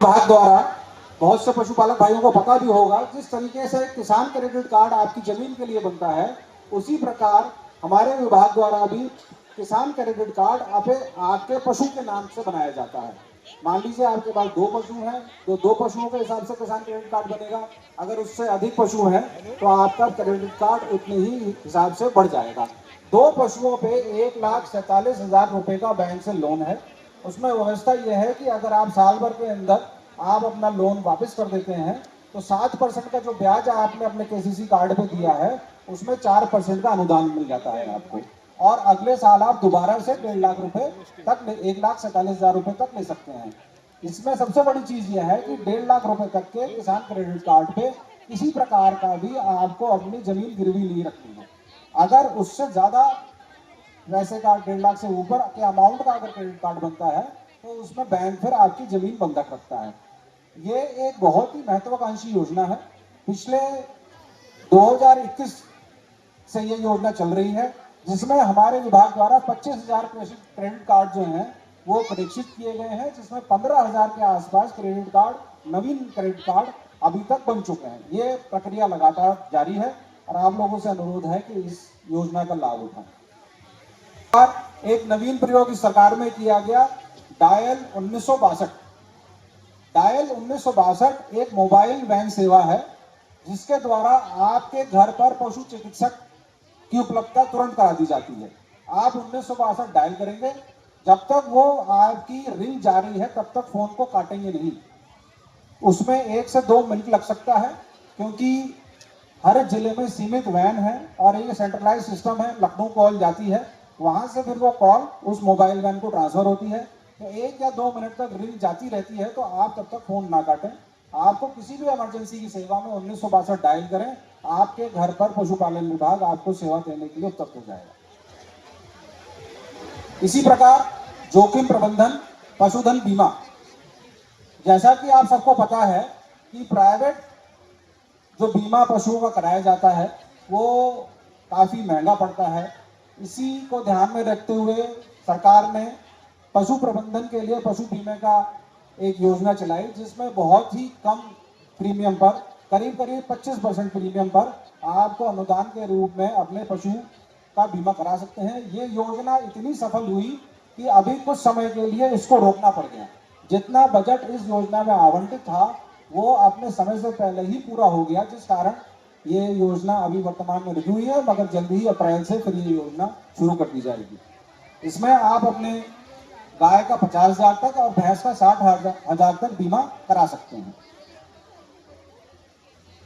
विभाग द्वारा बहुत से पशुपालक भाइयों को पता भी होगा, जिस तरीके से किसान क्रेडिट कार्ड आपकी जमीन के लिए बनता है, उसी प्रकार हमारे विभाग द्वारा भी किसान क्रेडिट कार्ड आपके पशु के नाम से बनाया जाता है। मान लीजिए आपके पास 2 पशु हैं, तो 2 पशुओं के हिसाब से किसान क्रेडिट कार्ड बनेगा। अगर उससे अधिक पशु हैं तो आपका क्रेडिट कार्ड उतने ही हिसाब से बढ़ जाएगा। 2 पशुओं पे 1,47,000 रुपए का बैंक से लोन है। उसमें व्यवस्था यह है कि अगर आप साल भर के अंदर आप अपना लोन वापस कर देते हैं तो 7% का जो ब्याज आपने अपने केसीसी कार्ड पे दिया है उसमें 4% का अनुदान मिल जाता है आपको, और अगले साल आप दोबारा से 1.5 लाख रुपए तक 1,47,000 रुपए तक ले सकते हैं। इसमें सबसे बड़ी चीज यह है कि 1.5 लाख रुपए तक के किसान क्रेडिट कार्ड पे किसी प्रकार का भी आपको अपनी जमीन गिरवी नहीं रखनी है। अगर उससे ज्यादा वैसे का 1.5 लाख से ऊपर के अमाउंट का अगर क्रेडिट कार्ड बनता है तो उसमें बैंक फिर आपकी जमीन बंधक रखता है। ये एक बहुत ही महत्वाकांक्षी योजना है। पिछले 2021 से ये योजना चल रही है, जिसमें हमारे विभाग द्वारा 25,000 क्रेडिट कार्ड जो हैं वो प्रदर्शित किए गए हैं, जिसमें 15,000 के आसपास क्रेडिट कार्ड, नवीन क्रेडिट कार्ड अभी तक बन चुके हैं। ये प्रक्रिया लगातार जारी है और आप लोगों से अनुरोध है कि इस योजना का लाभ उठाएं। एक नवीन प्रयोग इस सरकार में किया गया, डायल 1962। डायल 1962 एक मोबाइल वैन सेवा है, जिसके द्वारा आपके घर पर पशु चिकित्सक की उपलब्धता तुरंत करा दी जाती है। आप 1962 डायल करेंगे, जब तक वो आपकी रिंग जारी है तब तक फोन को काटेंगे नहीं। उसमें 1 से 2 मिनट लग सकता है, क्योंकि हर जिले में सीमित वैन है और ये सेंट्रलाइज सिस्टम है। लखनऊ कॉल जाती है, वहां से फिर वो कॉल उस मोबाइल वैन को ट्रांसफर होती है, तो 1 या 2 मिनट तक रिंग जाती रहती है। तो आप तब तक फोन ना काटें। आपको किसी भी इमरजेंसी की सेवा में 1962 डायल करें, आपके घर पर पशुपालन विभाग आपको सेवा देने के लिए उपलब्ध हो जाएगा। इसी प्रकार जोखिम प्रबंधन पशुधन बीमा, जैसा कि आप सबको पता है कि प्राइवेट जो बीमा पशुओं का कराया जाता है वो काफी महंगा पड़ता है। इसी को ध्यान में रखते हुए सरकार ने पशु प्रबंधन के लिए पशु बीमे का एक योजना चलाई, जिसमें बहुत ही कम प्रीमियम पर, करीब करीब 25% प्रीमियम पर आपको अनुदान के रूप में अपने पशु का बीमा करा सकते हैं। ये योजना इतनी सफल हुई कि अभी कुछ समय के लिए इसको रोकना पड़ गया। जितना बजट इस योजना में आवंटित था वो अपने समय से पहले ही पूरा हो गया, जिस कारण ये योजना अभी वर्तमान में रुकी हुई है, मगर जल्दी ही अप्रैल से फिर ये योजना शुरू कर दी जाएगी। इसमें आप अपने गाय का 50,000 तक और भैंस का 60,000 तक बीमा करा सकते हैं।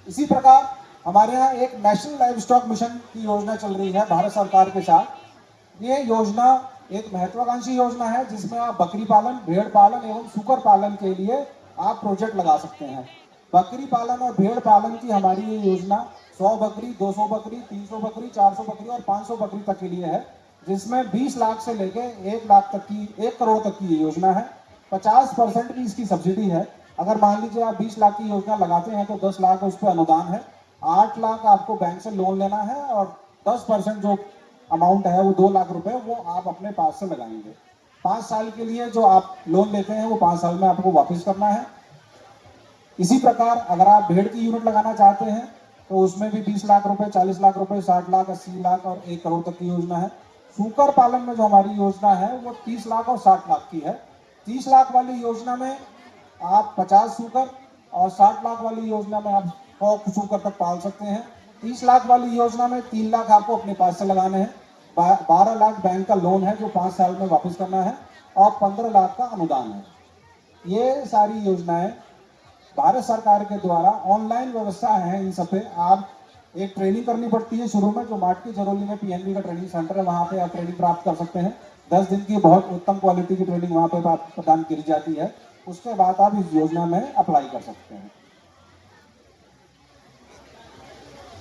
इसी प्रकार हमारे यहाँ एक नेशनल लाइव स्टॉक मिशन की योजना चल रही है भारत सरकार के साथ। ये योजना एक महत्वाकांक्षी योजना है, जिसमें आप बकरी पालन, भेड़ पालन एवं सूकर पालन के लिए आप प्रोजेक्ट लगा सकते हैं। बकरी पालन और भेड़ पालन की हमारी ये योजना 100 बकरी, 200 बकरी, 300 बकरी, 400 बकरी और 500 बकरी तक के लिए है, जिसमें 20 लाख से लेके 1 लाख तक की, 1 करोड़ तक की ये योजना है। 50% की इसकी सब्सिडी है। अगर मान लीजिए आप 20 लाख की योजना लगाते हैं तो 10 लाख उस पर अनुदान है। 8 लाख आपको बैंक से लोन लेना है और 10% जो अमाउंट है वो 2 लाख रुपए वो आप अपने पास से लगाएंगे। 5 साल के लिए जो आप लोन लेते हैं वो 5 साल में आपको वापस करना है। इसी प्रकार अगर आप भेड़ की यूनिट लगाना चाहते हैं तो उसमें भी 20 लाख रुपए, 40 लाख रुपए, 60 लाख, 80 लाख और 1 करोड़ तक की योजना है। सूकर पालन में जो हमारी योजना है वो 30 लाख और 60 लाख की है। 30 लाख वाली योजना में आप 50 सूकर और 60 लाख वाली योजना में आप 100 सूकर तक पाल सकते हैं। 30 लाख वाली योजना में 3 लाख आपको अपने पास से लगाने हैं, 12 लाख बैंक का लोन है जो 5 साल में वापस करना है और 15 लाख का अनुदान है। ये सारी योजनाएं भारत सरकार के द्वारा ऑनलाइन व्यवस्था है। इन सब पे आप एक ट्रेनिंग करनी पड़ती है शुरू में, जो माट की जरोली में पीएनबी का ट्रेनिंग सेंटर है, वहाँ पे आप ट्रेनिंग प्राप्त कर सकते हैं। 10 दिन की बहुत उत्तम क्वालिटी की ट्रेनिंग वहाँ पे प्रदान की जाती है। उसके बाद आप इस योजना में अप्लाई कर सकते हैं।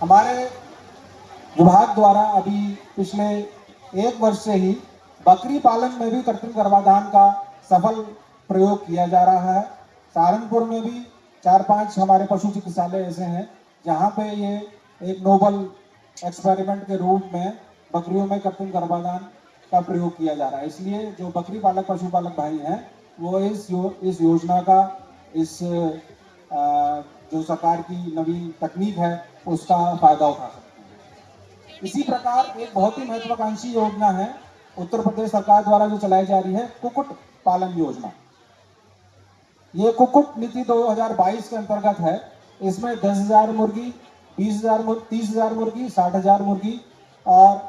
हमारे विभाग द्वारा अभी पिछले 1 वर्ष से ही बकरी पालन में भी कृत्रिम गर्भाधान का सफल प्रयोग किया जा रहा है। सहारनपुर में भी 4-5 हमारे पशु चिकित्सालय ऐसे हैं जहाँ पे ये एक नोबल एक्सपेरिमेंट के रूप में बकरियों में कृत्रिम गर्भाधान का प्रयोग किया जा रहा है। इसलिए जो बकरी पालक पशुपालक भाई हैं वो इस योजना का इस जो सरकार की नवीन तकनीक है उसका फायदा उठा सकते हैं। इसी प्रकार एक बहुत ही महत्वाकांक्षी योजना है उत्तर प्रदेश सरकार द्वारा जो चलाई जा रही है, कुक्कुट पालन योजना। ये कुक्कुट नीति 2022 के अंतर्गत है। इसमें 10,000 मुर्गी, 20,000 मुर्गी, 30,000 मुर्गी, 60,000 मुर्गी और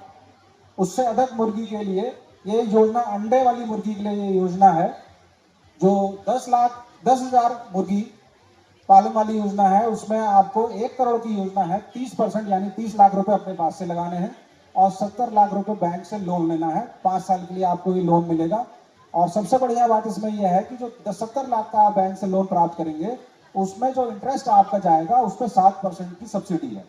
उससे अधिक मुर्गी के लिए ये योजना, अंडे वाली मुर्गी के लिए ये योजना है। जो 10,000 मुर्गी पालन वाली योजना है, उसमें आपको 1 करोड़ की योजना है। 30% यानी 30 लाख रुपए अपने पास से लगाने हैं और 70 लाख रुपए बैंक से लोन लेना है। 5 साल के लिए आपको ये लोन मिलेगा। और सबसे बढ़िया बात इसमें यह है कि जो 70 लाख का आप बैंक से लोन प्राप्त करेंगे, उसमें जो इंटरेस्ट आपका जाएगा उस पर 7% की सब्सिडी है।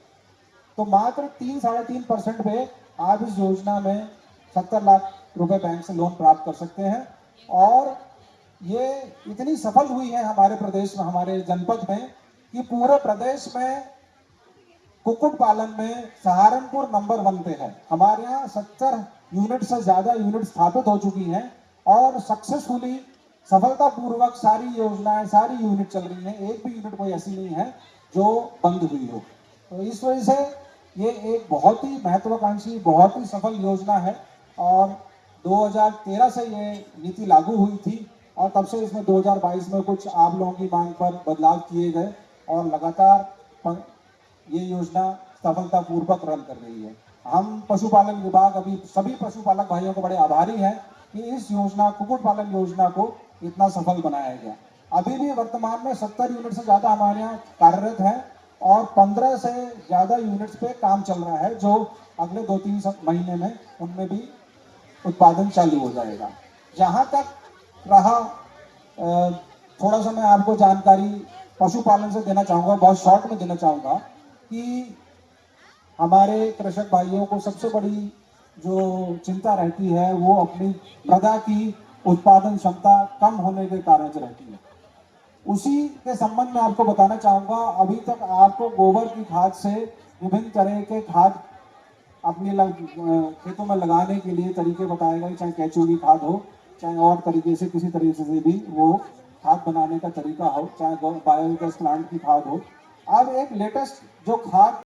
तो मात्र 3-3.5% पे आप इस योजना में 70 लाख रुपए बैंक से लोन प्राप्त कर सकते हैं। और ये इतनी सफल हुई है हमारे प्रदेश में, हमारे जनपद में, कि पूरे प्रदेश में कुक्कुट पालन में सहारनपुर नंबर 1 पे है। हमारे यहाँ 70 यूनिट से ज्यादा यूनिट स्थापित हो चुकी हैं और सक्सेसफुली, सफलतापूर्वक सारी योजनाएं, सारी यूनिट चल रही हैं। एक भी यूनिट कोई ऐसी नहीं है जो बंद हुई हो। तो इस वजह से ये एक बहुत ही महत्वाकांक्षी, बहुत ही सफल योजना है। और 2013 से ये नीति लागू हुई थी और तब से इसमें 2022 में कुछ आप लोगों की मांग पर बदलाव किए गए और लगातार ये योजना सफलतापूर्वक रन कर रही है। हम पशुपालन विभाग अभी सभी पशुपालक भाइयों को बड़े आभारी हैं कि इस योजना, कुक्कुट पालन योजना को इतना सफल बनाया गया। अभी भी वर्तमान में 70 यूनिट से ज्यादा हमारे यहाँ कार्यरत हैं और 15 से ज्यादा यूनिट्स पे काम चल रहा है, जो अगले 2-3 महीने में उनमें भी उत्पादन चालू हो जाएगा। जहाँ तक रहा, थोड़ा सा मैं आपको जानकारी पशुपालन से देना चाहूँगा, बहुत शॉर्ट में देना चाहूँगा कि हमारे कृषक भाइयों को सबसे बड़ी जो चिंता रहती है वो अपनी मृदा की उत्पादन क्षमता कम होने के कारण से रहती है। उसी के संबंध में आपको बताना चाहूँगा, अभी तक आपको गोबर की खाद से विभिन्न तरह के खाद अपने खेतों में लगाने के लिए तरीके बताए गए, चाहे केंचुए की खाद हो, चाहे और तरीके से किसी तरीके से भी वो खाद बनाने का तरीका हो, चाहे बायोगैस प्लांट की खाद हो। अब एक लेटेस्ट जो खाद